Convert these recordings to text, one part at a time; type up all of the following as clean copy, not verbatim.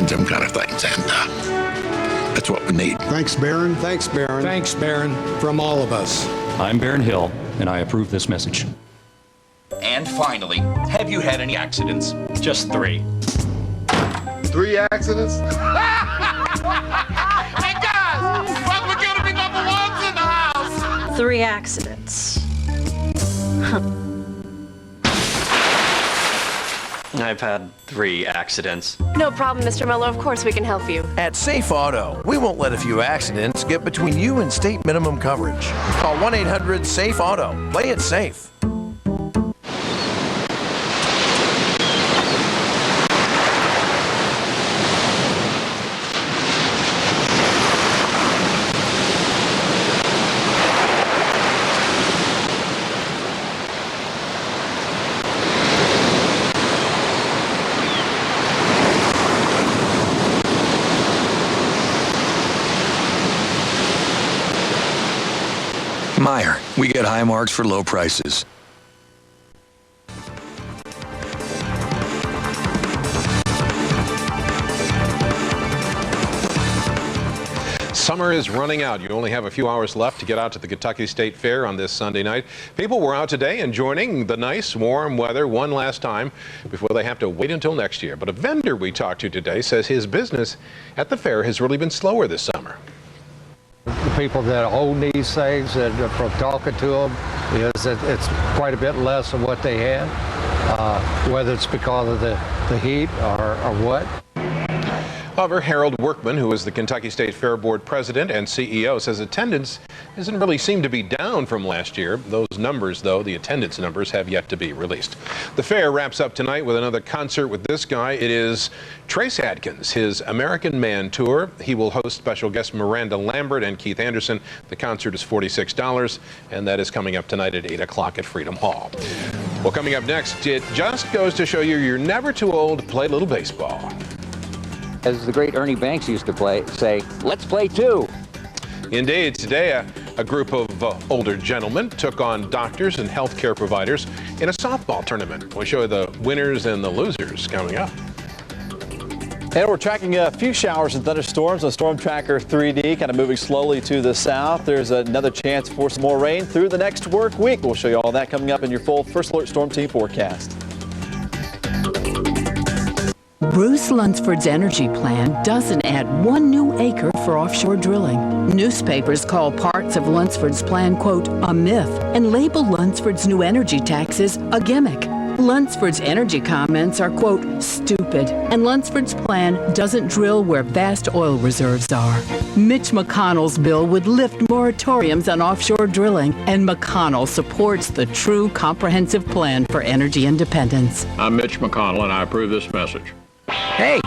them kind of things, and that's what we need. Thanks, Barron. Thanks, Barron. Thanks, Barron, from all of us. I'm Barron Hill, and I approve this message. And finally, have you had any accidents? Just 3. 3 accidents? Hey guys, welcome to be number ones in the house. 3 accidents. I've had 3 accidents. No problem, Mr. Mello. Of course we can help you. At Safe Auto, we won't let a few accidents get between you and state minimum coverage. Call 1-800-SAFE-AUTO. Play it safe. Meyer, we get high marks for low prices. Summer is running out. You only have a few hours left to get out to the Kentucky State Fair on this Sunday night. People were out today enjoying the nice warm weather one last time before they have to wait until next year. But a vendor we talked to today says his business at the fair has really been slower this summer. The people that own these things, and from talking to them, is that it's quite a bit less than what they had, whether it's because of the heat or what. However, Harold Workman, who is the Kentucky State Fair Board president and CEO, says attendance doesn't really seem to be down from last year. Those numbers, though, the attendance numbers, have yet to be released. The fair wraps up tonight with another concert with this guy. It is Trace Adkins, his American Man Tour. He will host special guests Miranda Lambert and Keith Anderson. The concert is $46, and that is coming up tonight at 8 o'clock at Freedom Hall. Well, coming up next, it just goes to show you you're never too old to play a little baseball. As the great Ernie Banks used to say, let's play 2. Indeed, today a group of older gentlemen took on doctors and healthcare providers in a softball tournament. We'll show you the winners and the losers coming up. And we're tracking a few showers and thunderstorms on Storm Tracker 3D, kind of moving slowly to the south. There's another chance for some more rain through the next work week. We'll show you all that coming up in your full First Alert Storm Team forecast. Bruce Lunsford's energy plan doesn't add 1 new acre for offshore drilling. Newspapers call parts of Lunsford's plan, quote, a myth, and label Lunsford's new energy taxes a gimmick. Lunsford's energy comments are, quote, stupid, and Lunsford's plan doesn't drill where vast oil reserves are. Mitch McConnell's bill would lift moratoriums on offshore drilling, and McConnell supports the true comprehensive plan for energy independence. I'm Mitch McConnell, and I approve this message. Hey,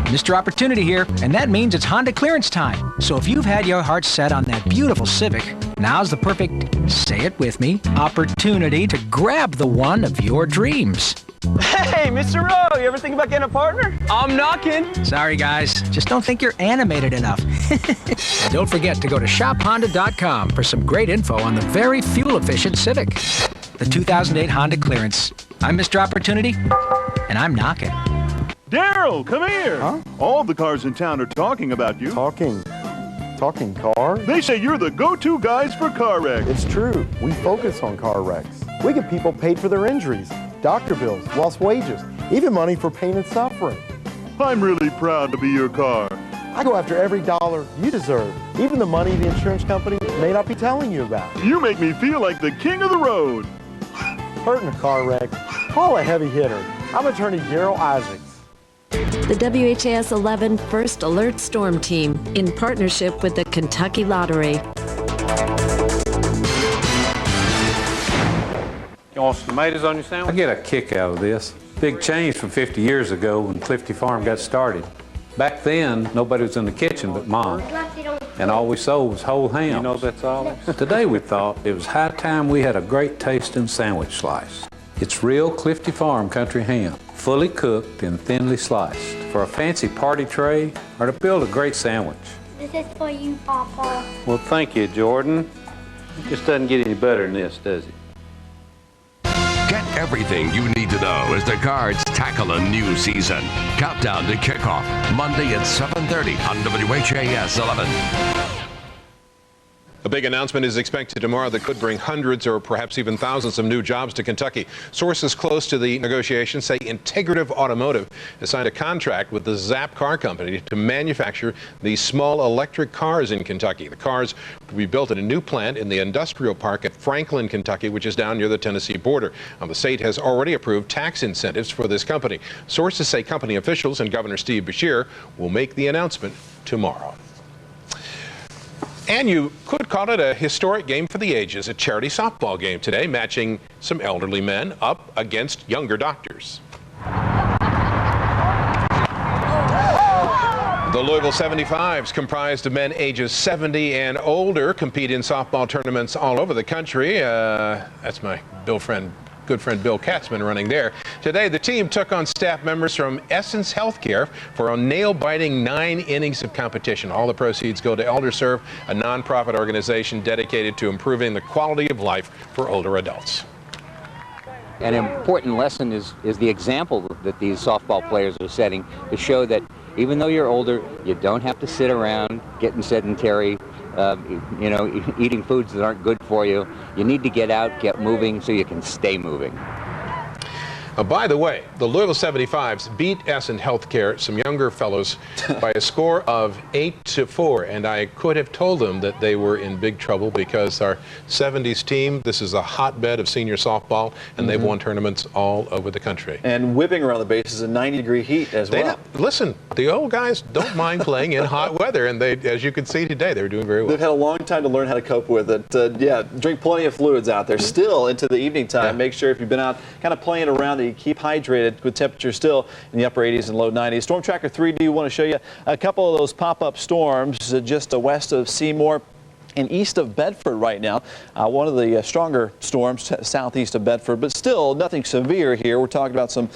Mr. Opportunity here, and that means it's Honda clearance time. So if you've had your heart set on that beautiful Civic, now's the perfect, say it with me, opportunity to grab the one of your dreams. Hey, Mr. Rowe, you ever think about getting a partner? I'm knocking. Sorry, guys, just don't think you're animated enough. And don't forget to go to shophonda.com for some great info on the very fuel-efficient Civic. The 2008 Honda clearance. I'm Mr. Opportunity, and I'm knocking. Daryl, come here. Huh? All the cars in town are talking about you. Talking car? They say you're the go-to guys for car wrecks. It's true. We focus on car wrecks. We get people paid for their injuries, doctor bills, lost wages, even money for pain and suffering. I'm really proud to be your car. I go after every dollar you deserve, even the money the insurance company may not be telling you about. You make me feel like the king of the road. Hurt in a car wreck? Call a heavy hitter. I'm attorney Daryl Isaacs. The WHAS 11 First Alert Storm Team, in partnership with the Kentucky Lottery. You want some tomatoes on your sandwich? I get a kick out of this. Big change from 50 years ago when Clifty Farm got started. Back then, nobody was in the kitchen but Mom, and all we sold was whole ham. You know that's all? Today we thought it was high time we had a great tasting sandwich slice. It's real Clifty Farm country ham, fully cooked and thinly sliced, for a fancy party tray or to build a great sandwich. This is for you, Papa. Well, thank you, Jordan. It just doesn't get any better than this, does it? Get everything you need to know as the Cards tackle a new season. Countdown to kickoff, Monday at 7:30 on WHAS 11. A big announcement is expected tomorrow that could bring hundreds or perhaps even thousands of new jobs to Kentucky. Sources close to the negotiations say Integrative Automotive has signed a contract with the Zapp Car Company to manufacture these small electric cars in Kentucky. The cars will be built at a new plant in the industrial park at Franklin, Kentucky, which is down near the Tennessee border. The state has already approved tax incentives for this company. Sources say company officials and Governor Steve Beshear will make the announcement tomorrow. And you could call it a historic game for the ages, a charity softball game today, matching some elderly men up against younger doctors. The Louisville 75s, comprised of men ages 70 and older, compete in softball tournaments all over the country. That's my good friend Bill Katzman running there. Today, the team took on staff members from Essence Healthcare for a nail-biting 9 innings of competition. All the proceeds go to ElderServe, a nonprofit organization dedicated to improving the quality of life for older adults. An important lesson is the example that these softball players are setting to show that even though you're older, you don't have to sit around getting sedentary, eating foods that aren't good for you. You need to get out, get moving so you can stay moving. By the way, the Louisville 75s beat Essence Healthcare, some younger fellows, by a score of 8-4. And I could have told them that they were in big trouble because our 70s team, this is a hotbed of senior softball, and they've won tournaments all over the country. And whipping around the bases in 90-degree heat as well. Listen, the old guys don't mind playing in hot weather, and they, as you can see today, they're doing very well. They've had a long time to learn how to cope with it. Yeah, drink plenty of fluids out there. Still into the evening time. Yeah. Make sure if you've been out kind of playing around that you keep hydrated with temperatures still in the upper 80s and low 90s. Storm Tracker 3D, we want to show you a couple of those pop-up storms just west of Seymour and east of Bedford right now. One of the stronger storms southeast of Bedford, but still nothing severe here. We're talking about some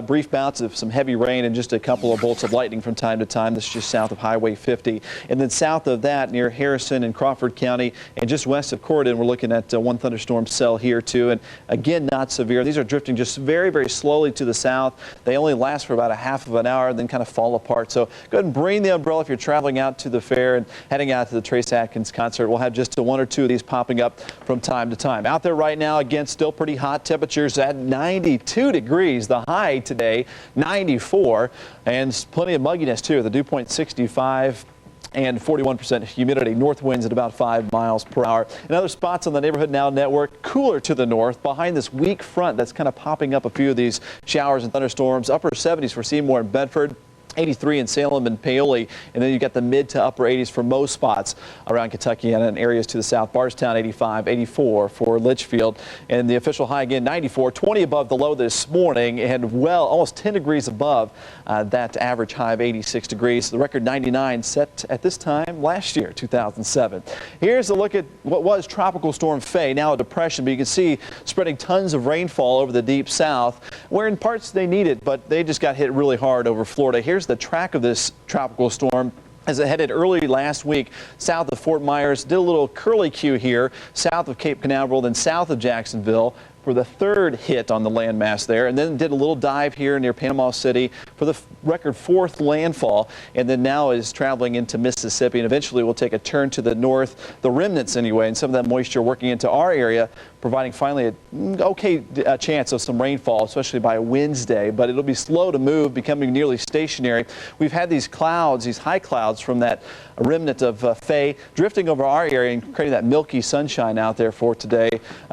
brief bouts of some heavy rain and just a couple of bolts of lightning from time to time. This is just south of Highway 50. And then south of that, near Harrison and Crawford County, and just west of Corydon, we're looking at one thunderstorm cell here too. And again, not severe. These are drifting just very, very slowly to the south. They only last for about a half of an hour and then kind of fall apart. So go ahead and bring the umbrella if you're traveling out to the fair and heading out to the Trace Atkins concert. We'll have just one or two of these popping up from time to time. Out there right now, again, still pretty hot. Temperatures at 92 degrees. The high today, 94. And plenty of mugginess, too. The dew point 65. And 41% humidity. North winds at about 5 miles per hour. In other spots on the Neighborhood Now network, cooler to the north behind this weak front that's kind of popping up a few of these showers and thunderstorms. Upper 70s for Seymour and Bedford. 83 in Salem and Paoli, and then you got the mid to upper 80s for most spots around Kentucky and in areas to the south. Bardstown 85, 84 for Litchfield, and the official high again 94, 20 above the low this morning, and well almost 10 degrees above that average high of 86 degrees. The record 99 set at this time last year, 2007. Here's a look at what was Tropical Storm Faye, now a depression, but you can see spreading tons of rainfall over the deep south, where in parts they need it, but they just got hit really hard over Florida. Here's the track of this tropical storm as it headed early last week south of Fort Myers, did a little curlicue here south of Cape Canaveral, then south of Jacksonville for the third hit on the landmass there, and then did a little dive here near Panama City for the record 4th landfall, and then now is traveling into Mississippi and eventually will take a turn to the north, the remnants anyway, and some of that moisture working into our area, providing finally an okay chance of some rainfall, especially by Wednesday, but it'll be slow to move, becoming nearly stationary. We've had these clouds, these high clouds from that remnant of Faye drifting over our area and creating that milky sunshine out there for today.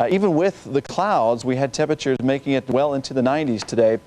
Even with the clouds, we had temperatures making it well into the 90s today.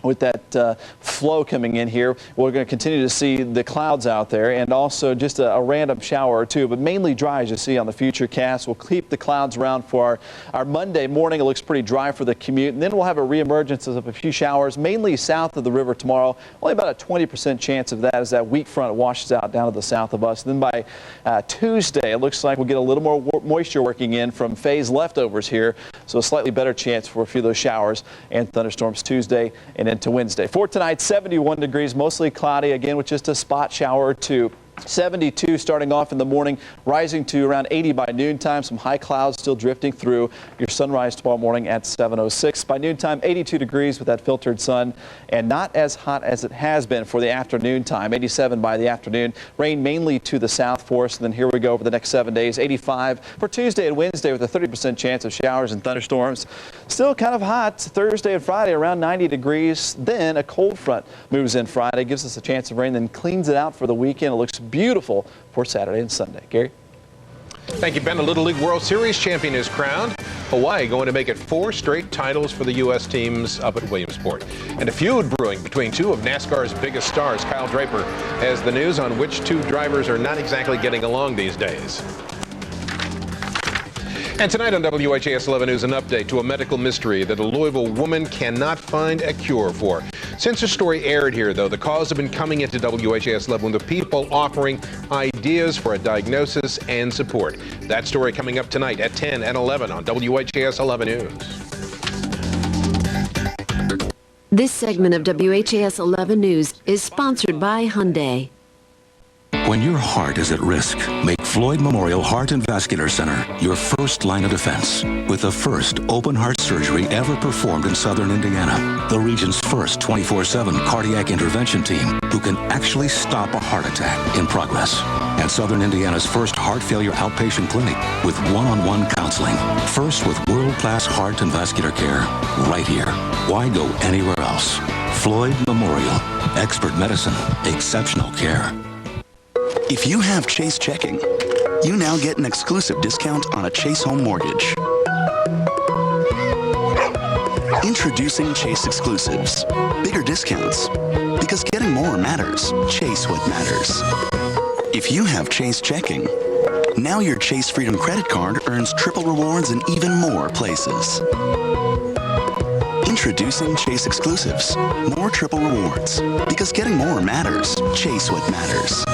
With that flow coming in here, we're going to continue to see the clouds out there and also just a random shower or two, but mainly dry as you see on the future cast. We'll keep the clouds around for our Monday morning. It looks pretty dry for the commute, and then we'll have a reemergence of a few showers, mainly south of the river tomorrow. Only about a 20% chance of that as that weak front washes out down to the south of us. And then by Tuesday, it looks like we'll get a little more moisture working in from Faye's leftovers here, so a slightly better chance for a few of those showers and thunderstorms Tuesday and into Wednesday. For tonight, 71 degrees, mostly cloudy, again with just a spot shower or two. 72 starting off in the morning, rising to around 80 by noontime. Some high clouds still drifting through. Your sunrise tomorrow morning at 7:06. By noontime, 82 degrees with that filtered sun, and not as hot as it has been for the afternoon time. 87 by the afternoon. Rain mainly to the south for us. And then here we go over the next 7 days. 85 for Tuesday and Wednesday with a 30% chance of showers and thunderstorms. Still kind of hot Thursday and Friday, around 90 degrees. Then a cold front moves in Friday, gives us a chance of rain, then cleans it out for the weekend. It looks beautiful for Saturday and Sunday. Gary? Thank you, Ben. The Little League World Series champion is crowned. Hawaii going to make it 4 straight titles for the U.S. teams up at Williamsport. And a feud brewing between 2 of NASCAR's biggest stars. Kyle Draper has the news on which 2 drivers are not exactly getting along these days. And tonight on WHAS 11 News, an update to a medical mystery that a Louisville woman cannot find a cure for. Since the story aired here, though, the calls have been coming into WHAS 11 with people offering ideas for a diagnosis and support. That story coming up tonight at 10 and 11 on WHAS 11 News. This segment of WHAS 11 News is sponsored by Hyundai. When your heart is at risk, make Floyd Memorial Heart and Vascular Center your first line of defense. With the first open heart surgery ever performed in southern Indiana, the region's first 24/7 cardiac intervention team who can actually stop a heart attack in progress. And southern Indiana's first heart failure outpatient clinic with one-on-one counseling. First with world-class heart and vascular care right here. Why go anywhere else? Floyd Memorial. Expert medicine. Exceptional care. If you have Chase checking, you now get an exclusive discount on a Chase home mortgage. Introducing Chase Exclusives. Bigger discounts. Because getting more matters. Chase what matters. If you have Chase checking, now your Chase Freedom credit card earns triple rewards in even more places. Introducing Chase Exclusives. More triple rewards. Because getting more matters. Chase what matters.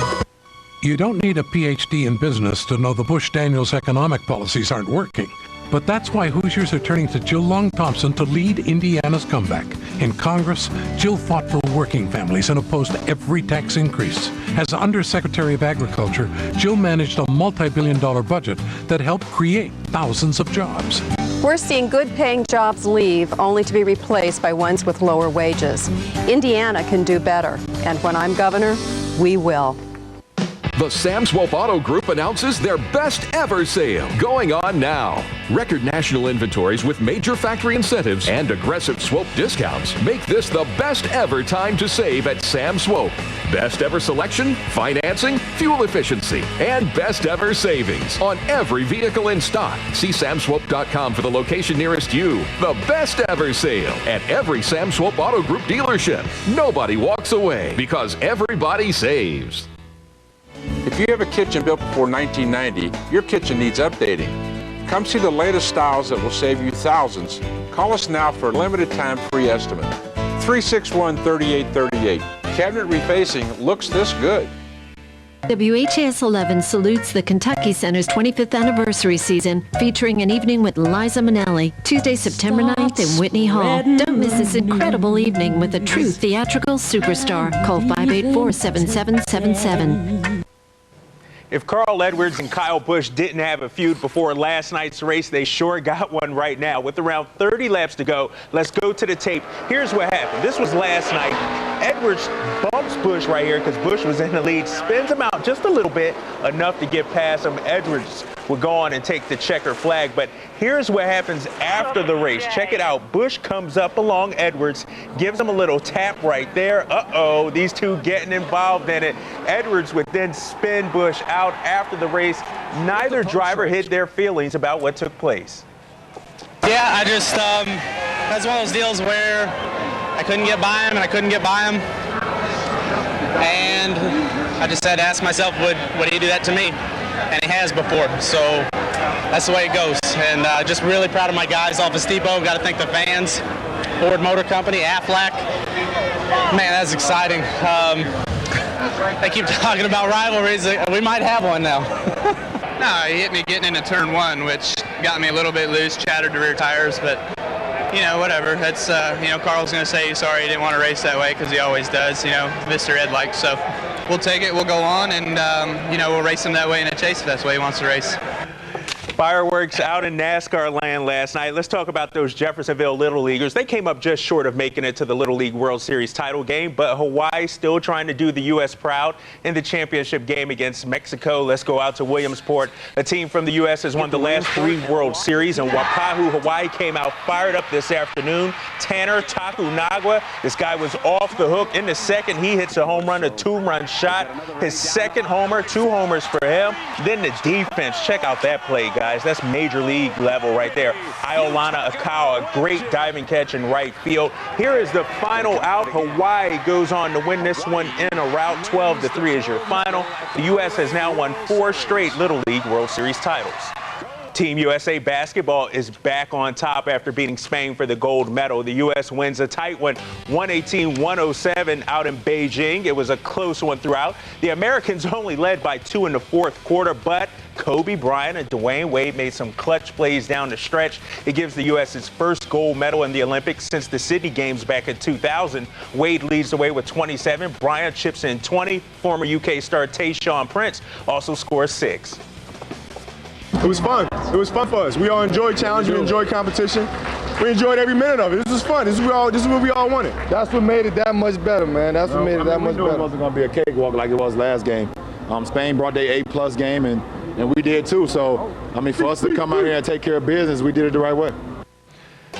You don't need a PhD in business to know the Bush-Daniels economic policies aren't working. But that's why Hoosiers are turning to Jill Long Thompson to lead Indiana's comeback. In Congress, Jill fought for working families and opposed every tax increase. As Undersecretary of Agriculture, Jill managed a multi-billion-dollar budget that helped create thousands of jobs. We're seeing good-paying jobs leave only to be replaced by ones with lower wages. Indiana can do better, and when I'm governor, we will. The Sam Swope Auto Group announces their best ever sale going on now. Record national inventories with major factory incentives and aggressive Swope discounts make this the best ever time to save at Sam Swope. Best ever selection, financing, fuel efficiency, and best ever savings on every vehicle in stock. See samswope.com for the location nearest you. The best ever sale at every Sam Swope Auto Group dealership. Nobody walks away because everybody saves. If you have a kitchen built before 1990, your kitchen needs updating. Come see the latest styles that will save you thousands. Call us now for a limited time free estimate. 361-3838. Cabinet refacing looks this good. WHAS 11 salutes the Kentucky Center's 25th anniversary season, featuring an evening with Liza Minnelli, Tuesday, September 9th in Whitney Hall. Don't miss this incredible evening with a true theatrical superstar. Call 584-7777. If Carl Edwards and Kyle Busch didn't have a feud before last night's race, they sure got one right now. With around 30 laps to go, let's go to the tape. Here's what happened. This was last night. Edwards bumps Busch right here because Busch was in the lead, spins him out just a little bit, enough to get past him. Edwards would go on and take the checker flag. But here's what happens after the race. Check it out. Busch comes up along Edwards, gives him a little tap right there. Uh-oh, these two getting involved in it. Edwards would then spin Busch out after the race. Neither driver hid their feelings about what took place. Yeah, I just, that's one of those deals where I couldn't get by him and I couldn't get by him. And I just had to ask myself, would he do that to me? And he has before, so that's the way it goes. And just really proud of my guys, Office Depot. Got to thank the fans, Ford Motor Company, Aflac. Man, that's exciting. They keep talking about rivalries. We might have one now. No, he hit me getting into turn one, which got me a little bit loose, shattered the rear tires, but you know, whatever. That's, you know, Carl's going to say sorry he didn't want to race that way because he always does, you know, Mr. Ed likes, so we'll take it. We'll go on, and we'll race him that way in a chase if that's the way he wants to race. Fireworks out in NASCAR land last night. Let's talk about those Jeffersonville Little Leaguers. They came up just short of making it to the Little League World Series title game, but Hawaii still trying to do the U.S. proud in the championship game against Mexico. Let's go out to Williamsport. A team from the U.S. has won the last 3 World Series, and Waipahu, Hawaii came out fired up this afternoon. Tanner Takunaga, this guy was off the hook in the second. He hits a home run, a 2-run shot. His second homer, 2 homers for him. Then the defense, check out that play, guys. That's major league level right there. Iolana Akawa, a great diving catch in right field. Here is the final out. Hawaii goes on to win this one in a rout. 12-3 is your final. The U.S. has now won 4 straight Little League World Series titles. Team USA basketball is back on top after beating Spain for the gold medal. The U.S. wins a tight one, 118-107 out in Beijing. It was a close one throughout. The Americans only led by 2 in the fourth quarter, but Kobe Bryant and Dwayne Wade made some clutch plays down the stretch. It gives the U.S. its first gold medal in the Olympics since the Sydney Games back in 2000. Wade leads the way with 27. Bryant chips in 20. Former UK star Tayshaun Prince also scores 6. It was fun. It was fun for us. We all enjoyed challenge. We enjoyed competition. We enjoyed every minute of it. This was fun. This is what we all wanted. That's what made it that much better, man. That's what made it that much better. It wasn't going to be a cakewalk like it was last game. Spain brought their A+ game, and we did too. So, for us to come out here and take care of business, we did it the right way.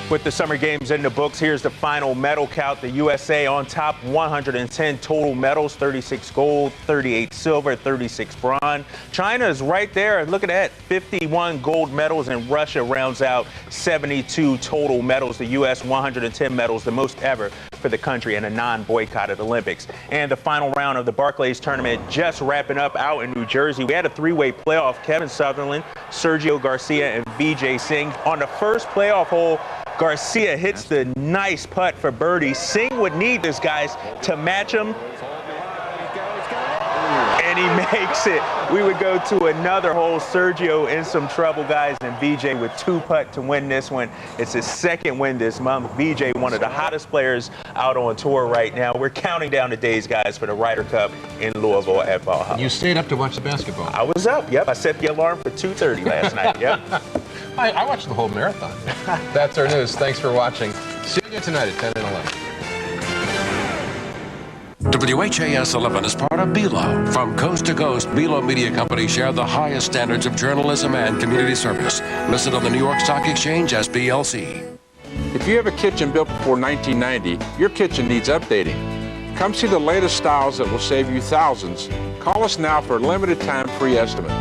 With the summer games in the books, here's the final medal count. The USA on top, 110 total medals, 36 gold, 38 silver, 36 bronze. China is right there. Look at that, 51 gold medals, and Russia rounds out 72 total medals. The U.S. 110 medals, the most ever for the country in a non-boycotted Olympics. And the final round of the Barclays tournament just wrapping up out in New Jersey. We had a 3-way playoff. Kevin Sutherland, Sergio Garcia, and Vijay Singh. On the first playoff hole, Garcia hits the nice putt for birdie. Singh would need this, guys, to match him. And he makes it. We would go to another hole. Sergio in some trouble, guys, and Vijay with 2 putt to win this one. It's his second win this month. Vijay, one of the hottest players out on tour right now. We're counting down the days, guys, for the Ryder Cup in Louisville at Valhalla. You stayed up to watch the basketball. I was up, yep. I set the alarm for 2:30 last night, yep. I watched the whole marathon. That's our news. Thanks for watching. See you again tonight at 10 and 11. WHAS 11 is part of BELO. From coast to coast, BELO Media Company share the highest standards of journalism and community service. Listed on the New York Stock Exchange as BLC. If you have a kitchen built before 1990, your kitchen needs updating. Come see the latest styles that will save you thousands. Call us now for a limited time free estimate.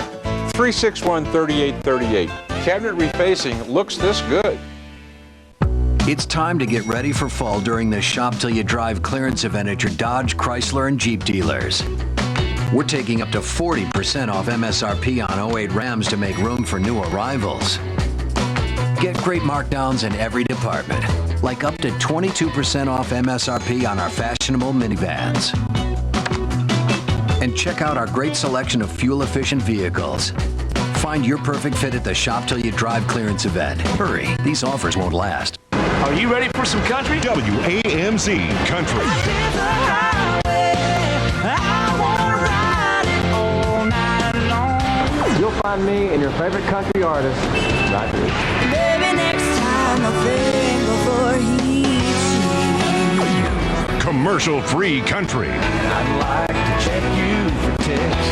361-3838. Cabinet refacing looks this good. It's time to get ready for fall during the Shop Till You Drive clearance event at your Dodge, Chrysler, and Jeep dealers. We're taking up to 40% off MSRP on 08 Rams to make room for new arrivals. Get great markdowns in every department, like up to 22% off MSRP on our fashionable minivans. And check out our great selection of fuel-efficient vehicles. Find your perfect fit at the Shop Till You Drive clearance event. Hurry, these offers won't last. Are you ready for some country? WAMZ Country. You'll find me and your favorite country artist right here. Maybe next time I'll think before he cheats. Commercial-free country. I'd like to check you for tips.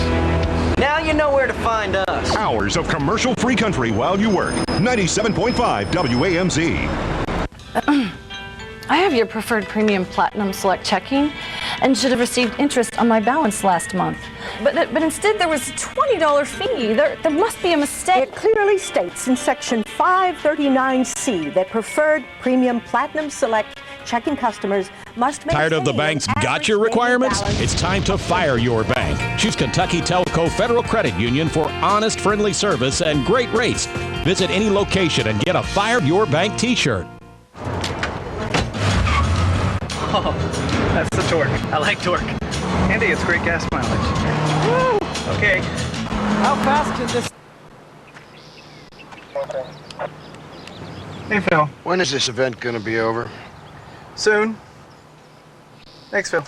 Now you know where to find us. Hours of commercial-free country while you work. 97.5 WAMZ. I have your preferred premium platinum select checking and should have received interest on my balance last month. But instead there was a $20 fee. There must be a mistake. It clearly states in section 539C that preferred premium platinum select checking customers must maintain. Tired of the bank's gotcha requirements? It's time to fire your bank. Choose Kentucky Telco Federal Credit Union for honest, friendly service and great rates. Visit any location and get a Fire Your Bank t-shirt. Oh, that's the torque. I like torque. Andy, it's great gas mileage. Woo! Okay. How fast can this... Hey, Phil. When is this event going to be over? Soon. Thanks, Phil.